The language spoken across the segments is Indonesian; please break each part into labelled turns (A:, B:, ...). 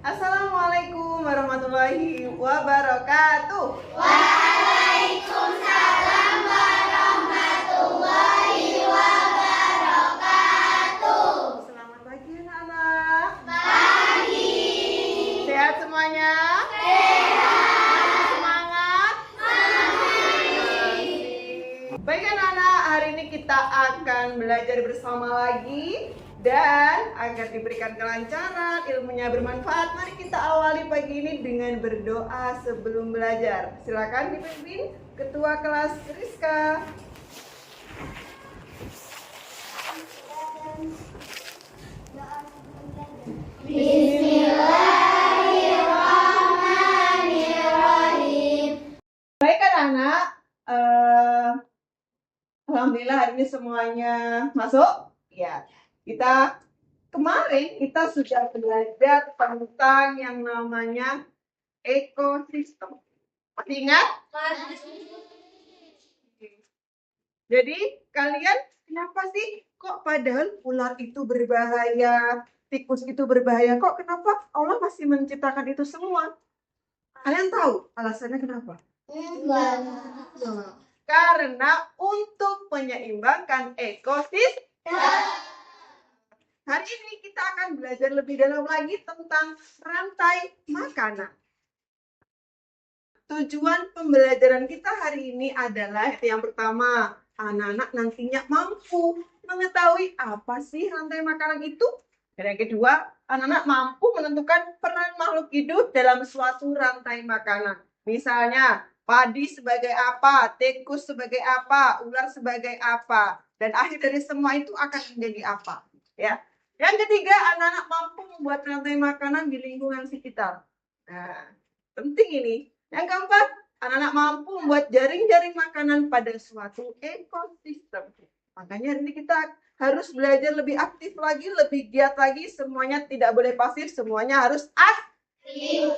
A: Assalamualaikum warahmatullahi wabarakatuh.
B: Waalaikumsalam warahmatullahi wabarakatuh.
A: Selamat pagi anak-anak.
B: Pagi.
A: Sehat semuanya?
B: Sehat.
A: Semangat?
B: Semangat.
A: Baik anak-anak, hari ini kita akan belajar bersama lagi. Dan agar diberikan kelancaran, ilmunya bermanfaat, mari kita awali pagi ini dengan berdoa sebelum belajar. Silakan dipimpin Ketua Kelas Rizka.
B: Bismillahirrahmanirrahim.
A: Baik anak-anak, alhamdulillah hari ini semuanya masuk. Ya. Kemarin kita sudah belajar tentang yang namanya ekosistem. Masih ingat? Jadi kalian kenapa sih kok padahal ular itu berbahaya, tikus itu berbahaya, kok kenapa Allah masih menciptakan itu semua? Kalian tahu alasannya kenapa? Karena untuk menyeimbangkan ekosistem. Hari ini kita akan belajar lebih dalam lagi tentang rantai makanan. Tujuan pembelajaran kita hari ini adalah yang pertama, anak-anak nantinya mampu mengetahui apa sih rantai makanan itu. Dan yang kedua, anak-anak mampu menentukan peran makhluk hidup dalam suatu rantai makanan. Misalnya, padi sebagai apa, tikus sebagai apa, ular sebagai apa. Dan akhir dari semua itu akan menjadi apa. Ya. Yang ketiga, anak-anak mampu membuat rantai makanan di lingkungan sekitar. Nah, penting ini. Yang keempat, anak-anak mampu membuat jaring-jaring makanan pada suatu ekosistem. Makanya hari ini kita harus belajar lebih aktif lagi, lebih giat lagi. Semuanya tidak boleh pasif, semuanya harus aktif.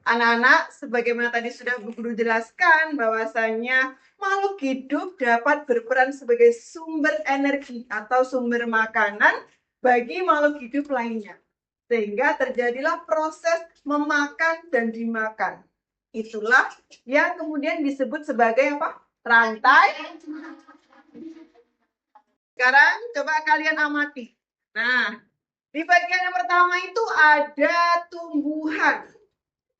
A: Anak-anak, sebagaimana tadi sudah Bu Guru jelaskan, bahwasanya makhluk hidup dapat berperan sebagai sumber energi atau sumber makanan bagi makhluk hidup lainnya. Sehingga terjadilah proses memakan dan dimakan. Itulah yang kemudian disebut sebagai apa? Rantai. Sekarang coba kalian amati. Nah, di bagian yang pertama itu ada tumbuhan.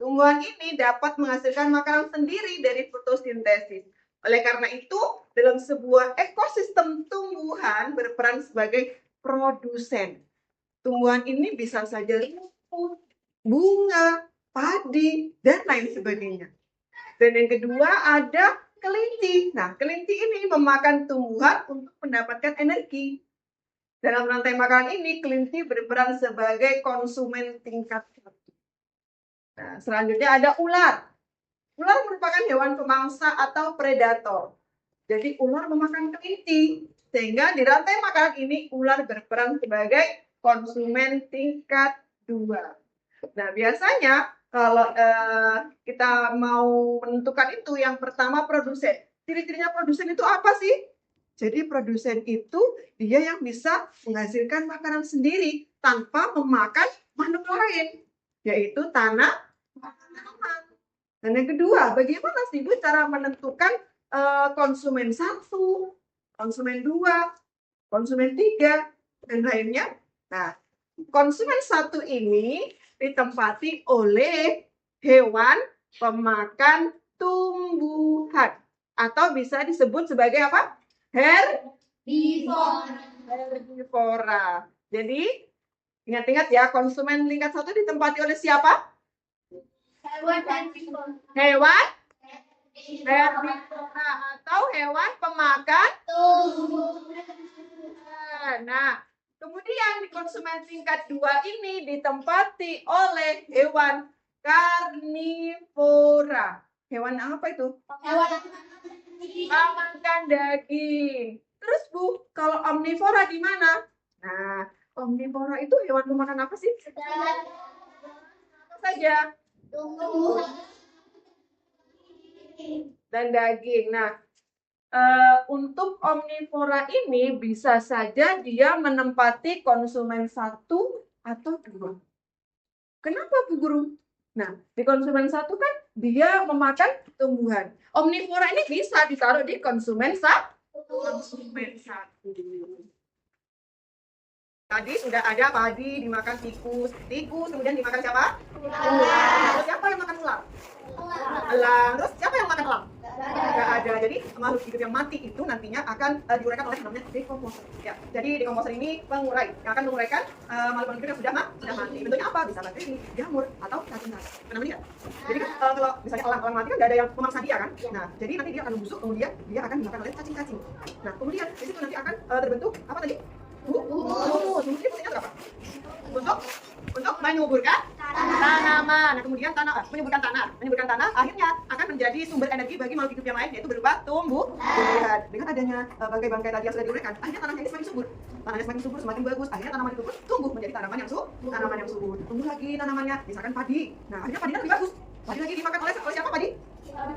A: Tumbuhan ini dapat menghasilkan makanan sendiri dari fotosintesis. Oleh karena itu, dalam sebuah ekosistem tumbuhan berperan sebagai produsen. Tumbuhan ini bisa saja rumput, bunga, padi, dan lain sebagainya. Dan yang kedua ada kelinci. Nah, kelinci ini memakan tumbuhan untuk mendapatkan energi. Dalam rantai makanan ini, kelinci berperan sebagai konsumen tingkat satu. Nah, selanjutnya ada ular. Ular merupakan hewan pemangsa atau predator. Jadi ular memakan kelinci. Sehingga di rantai makanan ini ular berperan sebagai konsumen tingkat 2. Nah, biasanya kalau kita mau menentukan itu, yang pertama produsen. Ciri-cirinya produsen itu apa sih? Jadi produsen itu dia yang bisa menghasilkan makanan sendiri tanpa memakan makhluk lain, yaitu tanaman. Dan yang kedua, bagaimana sih Bu cara menentukan konsumen 1, konsumen 2, konsumen 3, dan lainnya? Nah, konsumen 1 ini ditempati oleh hewan pemakan tumbuhan atau bisa disebut sebagai apa? Herbivora. Jadi ingat-ingat ya, konsumen tingkat 1 ditempati oleh siapa? Hewan herbivora atau hewan pemakan tumbuhan. Nah, kemudian di konsumen tingkat 2 ini ditempati oleh hewan karnivora. Hewan apa itu? Makan daging. Terus Bu, kalau omnivora di mana? Nah, omnivora itu hewan pemakan apa sih? Apa saja? Dan daging. Nah, untuk omnivora ini bisa saja dia menempati konsumen 1 atau 2? Kenapa Bu Guru? Nah, di konsumen 1 kan dia memakan tumbuhan. Omnivora ini bisa ditaruh di konsumen 1. Tadi sudah ada padi dimakan tikus, kemudian dimakan siapa? Ular. Terus siapa yang makan ular? Elang. Terus siapa yang makan elang? Nggak ada. Jadi makhluk hidup yang mati itu nantinya akan diuraikan oleh namanya dekomposer. Ya, jadi dekomposer ini pengurai yang akan menguraikan makhluk hidup yang sudah mati. Bentuknya apa? Bisa bakteri, jamur, atau cacing. Pernah melihat? Jadi kan kalau misalnya elang mati kan nggak ada yang memangsa dia kan? Nah, jadi nanti dia akan membusuk, kemudian dia akan dimakan oleh cacing-cacing. Nah, kemudian di situ nanti akan terbentuk apa tadi? Humus. Humus ini fungsinya untuk apa? Untuk menyuburkan tanaman. Nah, kemudian menyuburkan tanah akhirnya akan menjadi sumber energi bagi makhluk hidup yang lain, yaitu berupa tumbuhan. Dengan adanya bangkai-bangkai tadi yang sudah diuraikan, akhirnya tanahnya ini semakin subur. Tanahnya semakin subur, semakin bagus. Akhirnya tanaman itu pun tumbuh menjadi tanaman yang subur. Tumbuh lagi tanamannya, misalkan padi. Nah, akhirnya padinya lebih bagus. Padi lagi dimakan oleh siapa padi?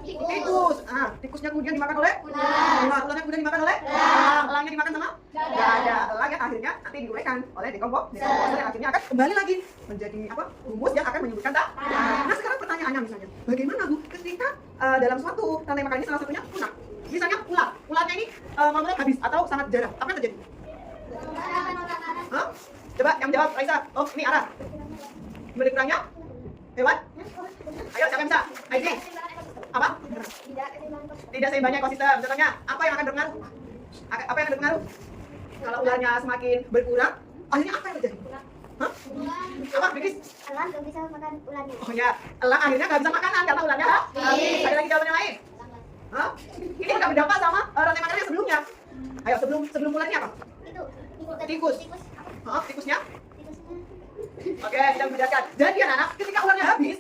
A: Tikus. Nah, tikusnya kemudian dimakan oleh ular. Ularnya kemudian dimakan oleh elang. Elangnya dimakan sama? Nggak ada. Elang yang akhirnya nanti diuraikan oleh dekomposer yang akhirnya akan kembali lagi menjadi humus yang akan menyuburkan tanah. Nah, sekarang pertanyaannya misalnya, bagaimana Bu ketika dalam suatu rantai makanan ini salah satunya punah? Misalnya ularnya ini mau habis atau sangat jarang, apa yang terjadi? Hah? Coba yang jawab, Raisa. Oh, ini Ara. Gimana kurangnya? Hewan? Ayo, siapa yang bisa? Aidi. Apa? Tidak seimbangnya ekosistem. Contohnya, apa yang akan berpengaruh? Apa yang akan berpengaruh? Kalau ularnya semakin berkurang, akhirnya apa yang terjadi? Hah? Apa, Bikis?
B: Elang nggak bisa makan ularnya.
A: Oh ya, elang akhirnya nggak bisa makanan karena ularnya habis. Ada lagi jawaban yang lain? Hah? Ini nggak berdampak sama rantai makanan yang sebelumnya. Ayo, sebelum ularnya apa? Tikus. Hah? Tikusnya? Oke, kita bedakan. Jadi anak-anak, ketika ularnya habis,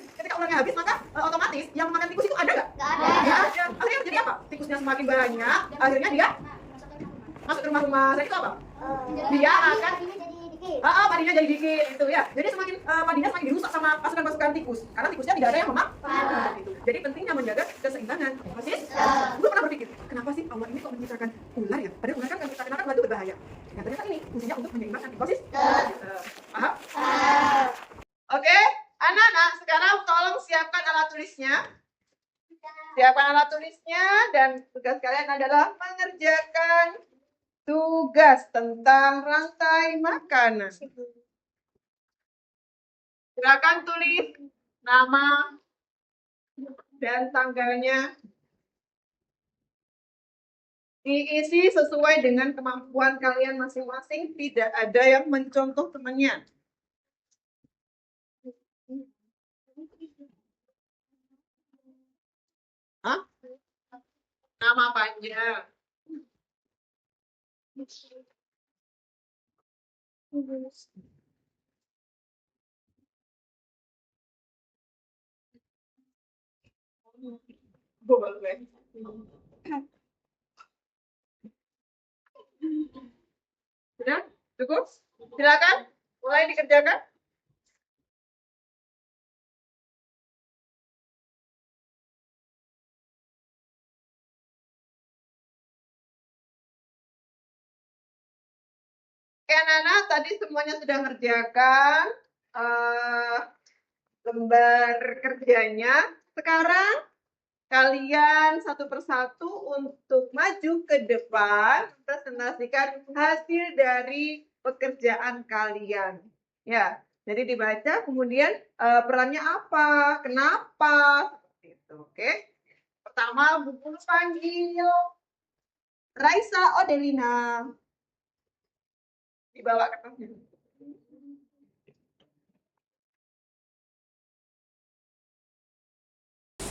A: maka otomatis yang memakan tikus itu ada nggak? Nggak ada. Akhirnya terjadi apa? Tikusnya semakin banyak, akhirnya dia masuk ke rumah-rumah. Saya itu apa? Dia akan padinya jadi dikit itu ya. Jadi padinya semakin dirusak sama pasukan-pasukan tikus. Karena tikusnya tidak ada yang memakan. Gitu. Jadi pentingnya menjaga keseimbangan. Masih? Gue pernah berpikir, kenapa sih Allah ini kok menciptakan ular ya? Padahal ular kan kalau kita kenakan ular itu berbahaya. Ya ternyata ini fungsinya untuk menyeimbangkan ekosistem. Paham? Oke, anak-anak sekarang tolong siapkan alat tulisnya. Siapkan alat tulisnya dan tugas kalian adalah mengerjakan tugas tentang rantai makanan. Silakan tulis nama dan tanggalnya. Diisi sesuai dengan kemampuan kalian masing-masing, tidak ada yang mencontoh temannya. Hah? Nama panjang. Sudah? Cukup? Silakan, mulai dikerjakan. Oke, anak-anak, tadi semuanya sudah ngerjakan lembar kerjanya. Sekarang kalian satu persatu untuk maju ke depan presentasikan hasil dari pekerjaan kalian. Ya, jadi dibaca kemudian perannya apa, kenapa, seperti itu. Oke. Pertama, Bu Guru panggil Raisa Odelina. Dibawa ke tengah.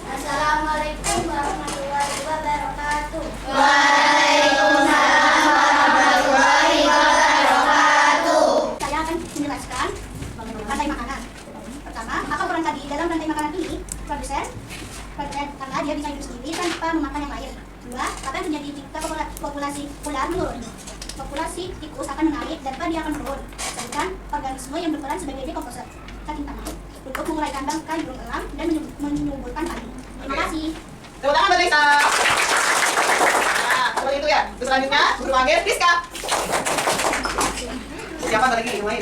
B: Assalamualaikum warahmatullahi wabarakatuh.
C: Waalaikumsalam warahmatullahi wabarakatuh.
B: Saya akan menjelaskan rantai makanan. Pertama, apa peran tadi dalam rantai makanan ini? Produsen, karena dia bisa hidup sendiri tanpa memakan yang lain. Dua, apa yang terjadi jika populasi ular menurun? Populasi tikus akan menaik dan padi akan menurun. Sedangkan organisme yang berperan sebagai dekomposer, cacing tanah, untuk menguraikan bangkai burung elang dan menyuburkan padi. Terima kasih.
A: Tepuk tangan buat Raisa. Nah, seperti itu ya. Terus selanjutnya, Guru panggil Rizka. Siapa lagi yang lain?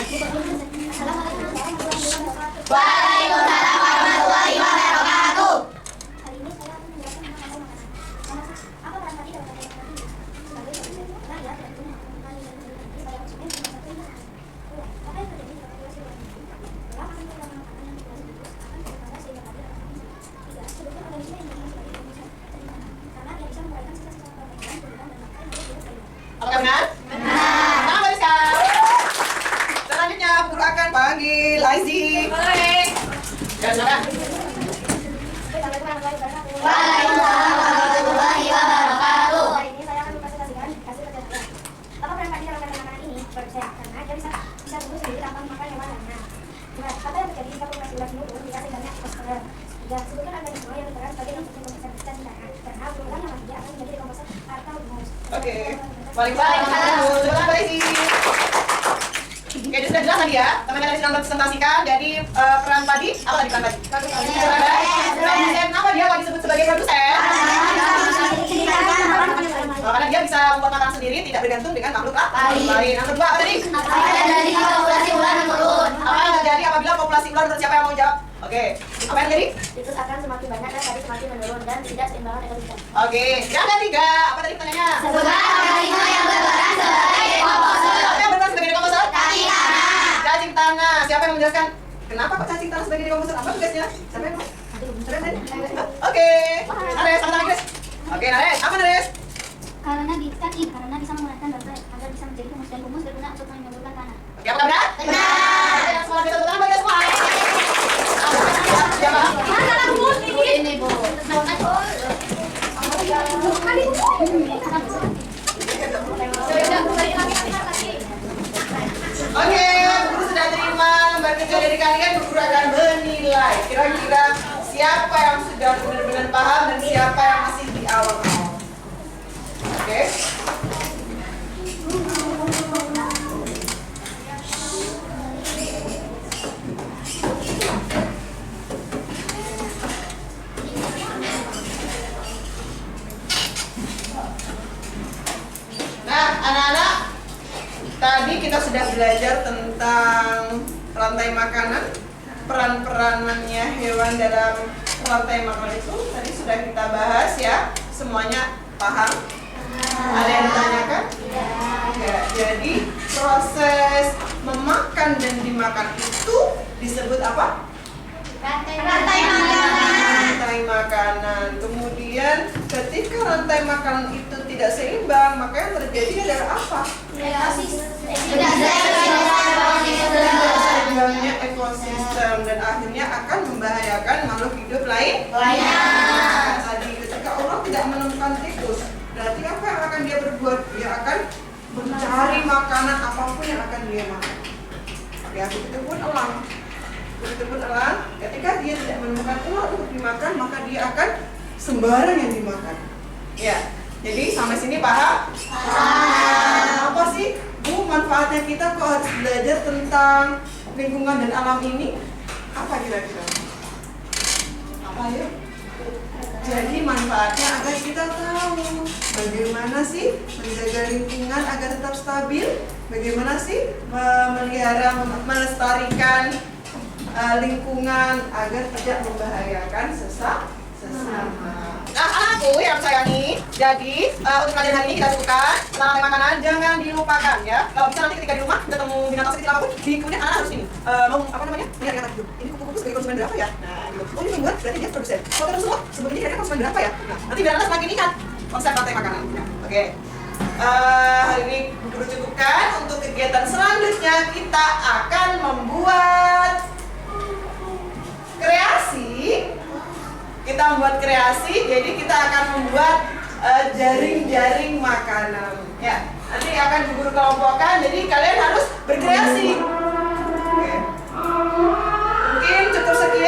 C: Waalaikumsalam warahmatullahi wabarakatuh.
B: Hari ini saya akan menjelaskan tentang makanan. Apa peran tadi dalam makanan ini? Sebagai produsen, karena ia tidak punya makanan yang dibayar konsumen dengan satu ini. Apa yang terjadi jika populasi berlanjut? Dalam akan makanan yang berlanjut akan bertambah sehingga tadi dapat gizi. Tiga, sebutkan organisme yang dikenal sebagai produsen dari makanan, karena ia bisa menguraikan sisa-sisa perbedaan perubahan dan makanan yang tidak seimbang.
A: Apakah benar? Benar. Bariskan. Selanjutnya guru akan panggil Aizi. Ya, silakan.
C: Waalaikumsalam warahmatullahi wabarakatuh.
B: Hari ini saya akan mempresentasikan hasil kerja saya. Apa peran padi dalam makanan ini? Produsen, karena dia bisa tumbuh sendiri tanpa memakan hewan lainnya. Dua, apa yang terjadi jika populasi ular menurun jika sebanyak ekosistem? Tiga, sebutkan organisme yang diperan sebagai instruktur komposer dan tindakan, karena ular yang mati akan menjadi dekomposer atau humus.
A: Oke. Waalaikumsalam. Silakan Aizi. Oke, itu sudah jelas tadi ya. Teman-teman tadi sedang presentasikan. Jadi peran padi, apa tadi peran padi? Produsen. Kenapa dia kok disebut sebagai produsen? Karena dia bisa membuat makanan sendiri, tidak bergantung dengan makhluk lain. Yang kedua apa tadi?
C: Apa yang terjadi jika populasi ular menurun?
A: Apa yang terjadi apabila populasi ular menurun? Siapa yang mau jawab? Oke. Apa yang terjadi?
B: Siklus akan semakin banyak dan tadi semakin menurun dan tidak seimbangan ekosistem.
A: Oke. Yang ketiga, apa tadi pertanyaannya?
C: Sebutkan organisme yang berperan sebagai dekomposer.
A: Apa yang berperan sebagai dekomposer?
C: Cacing tanah.
A: Cacing tanah. Siapa yang menjelaskan? Kenapa kok cacing tanah sebagai dekomposer? Apa tugasnya? Siapa yang mau? Oke. Nares, apa Nares? Oke, Nares. Apa Nares?
B: Karena bisa mengurangkan baterai agar bisa menjadi humus dan humus berguna untuk menyuburkan tanah.
A: Oke, apakah benar?
C: Benar.
A: Yang semua kita tepuk tangan bagi semua. Siapa?
C: Ini Bu.
A: Oke, guru sudah terima lembar kerja dari kalian. Guru akan menilai kira-kira siapa yang sudah benar-benar paham dan siapa yang masih di awal-awal. Oke. Nah, anak-anak, tadi kita sudah belajar tentang rantai makanan, peran-peranannya hewan dalam rantai makanan itu tadi sudah kita bahas ya. Semuanya paham? Ada yang ditanyakan? Ya, jadi proses memakan dan dimakan itu disebut apa?
C: Rantai makanan.
A: Rantai makanan. Kemudian ketika rantai makanan itu tidak seimbang, maka yang terjadi adalah apa?
C: Tidak
A: Seimbangnya ekosistem dan akhirnya akan membahayakan makhluk hidup lainnya. Tadi ketika orang tidak menemukan tikus, berarti apa yang akan dia berbuat? Dia akan mencari makanan apapun yang akan dia makan. Ya, begitu pun elang. Begitupun elang, ketika dia tidak menemukan ular untuk dimakan, maka dia akan sembarang yang dimakan. Ya, jadi sampai sini paham? Apa sih, Bu, manfaatnya kita kok harus belajar tentang lingkungan dan alam ini? Apa kira-kira? Apa ya? Jadi manfaatnya agar kita tahu bagaimana sih menjaga lingkungan agar tetap stabil, bagaimana sih memelihara, melestarikan lingkungan agar tidak membahayakan sesama. Nah, anakku yang sayangi, jadi untuk pelajaran hari ini kita cukupkan. Rantai makanan jangan dilupakan ya. Kalau bisa nanti ketika di rumah ketemu binatang sekecil apapun, kemudian anak harus ini mau apa namanya? Lihat kata hidup. Ini kupu-kupu sebagai konsumen berapa ya? Nah, gitu. Oh, ini membuat berarti dia produsen. Kalau kita semua sebelumnya kira-kira konsumen berapa ya? Nah, nanti biar anak semakin ingat konsep rantai makanan. Ya. Oke. Hari ini guru cukupkan. Untuk kegiatan selanjutnya kita akan membuat kreasi. Kita membuat kreasi, jadi kita akan membuat jaring-jaring makanan. Ya, nanti akan guru kelompokkan. Jadi kalian harus berkreasi. Oke. Mungkin cukup sekian.